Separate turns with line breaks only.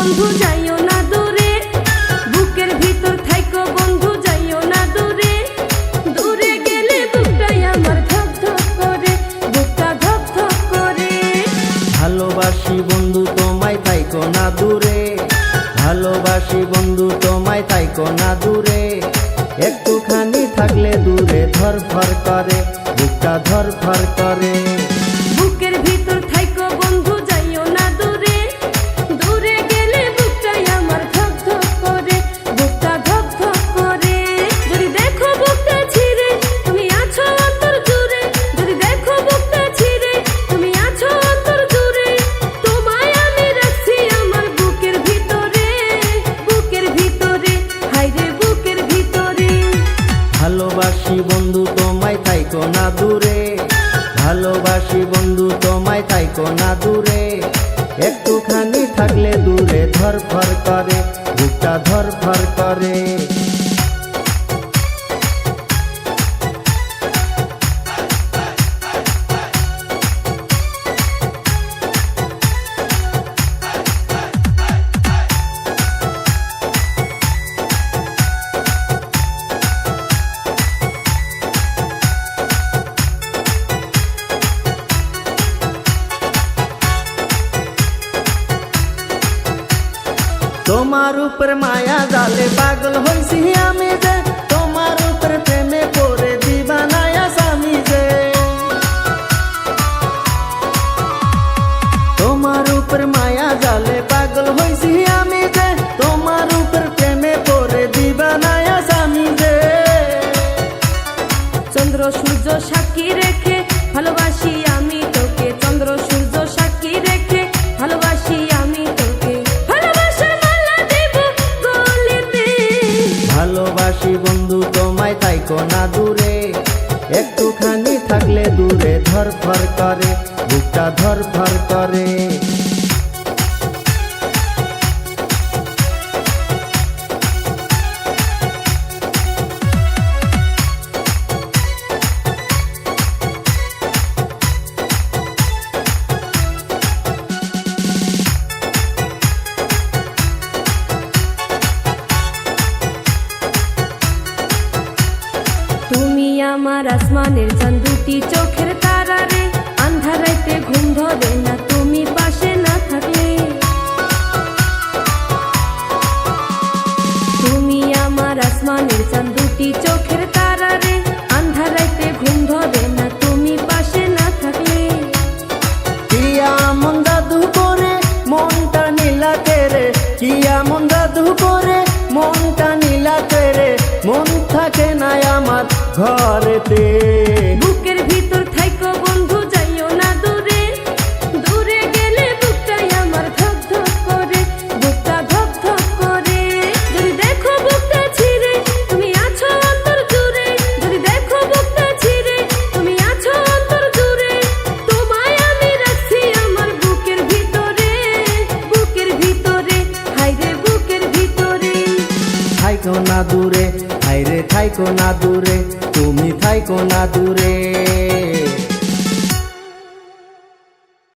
বন্ধু যাইও না দূরে, বুকের ভিতর থাইকো বন্ধু যাইও না দূরে। দূরে গেলে বুকটাই আমার ধক ধক করে, বুকটা ধক ধক করে।
ভালোবাসি বন্ধু তোমায় থাইকো না দূরে, ভালোবাসি বন্ধু তোমায় থাইকো না দূরে। একটুখানি থাকলে দূরে ধরফর করে, বুকটা ধরফর করে।
বুকের ভিতর থাইকো বন্ধু যাইও না দূরে, দূরে গেলে বুকটাই আমার ধক ধক করে, বুকটা ধক ধক করে। যদি দেখো বুকটা ছিঁড়ে তুমি আছো অন্তর জুড়ে, যদি দেখো বুকটা ছিঁড়ে তুমি আছো অন্তর জুড়ে। তোমায় আমি রাখছি আমার বুকের ভিতরে, বুকের ভিতরে, হায়রে বুকের ভিতরে।
ভালোবাসি বন্ধু তোমায় থাইকো না দূরে, ভালোবাসি বন্ধু তোমায় থাইকো না দূরে। একটুখানি থাকলে দূরে ধরফর করে, বুকটা ধরফর করে। তোমার উপর মায়া জালে পাগল হইছি আমি যে, তোমার উপর প্রেমে পড়ে দিবানায়া স্বামী যে। তোমার উপর মায়া জালে পাগল হইছি আমি যে, তোমার উপর প্রেমে পড়ে দিবানায়া স্বামী যে।
চন্দ্র সূর্য সাক্ষী রেখে ভালোবাসি আমি তোকে, চন্দ্র সূর্য সাক্ষী রেখে ভালোবাসি আমি তোকে। ভালোবাসার মালা দেব গলেতে,
ভালোবাসি বন্ধু তোমায় থাইকো না দূরে। একটুখানি থাকলে দূরে ধরফর করে, বুকটা ধরফর করে।
তুমি আমার আসমানের চাঁদ, দুটি চোখের তারা রে। আন্ধারাইতে ঘুম ধরে না তুমি পাশে না থাকলে। তুমি আমার আসমানের চাঁদ, দুটি চোখের তারা রে। আন্ধারাইতে ঘুম ধরে না তুমি পাশে না থাকলে।
কিয়া মন জাদু করে মনটা নীলাতে রে, কিয়া মন জাদু করে মনটা নীলাতে রে। মন থাকে না আমার ঘরেতে।
বুকের ভিতর থাইকো বন্ধু যাইও না দূরে, দূরে গেলে বুকটাই আমার ধক ধক করে, বুকটা ধক ধক করে। যদি দেখো বুকটা ছিঁড়ে তুমি আছো অন্তর জুড়ে, যদি দেখো বুকটা ছিঁড়ে তুমি আছো অন্তর জুড়ে। তোমায় আমি রাখছি আমার বুকের ভিতরে, বুকের ভিতরে, হায়রে বুকের ভিতরে।
থাইকো না দূরে, হায়রে থাইকো না দূরে, তুমি থাইকো না দূরে।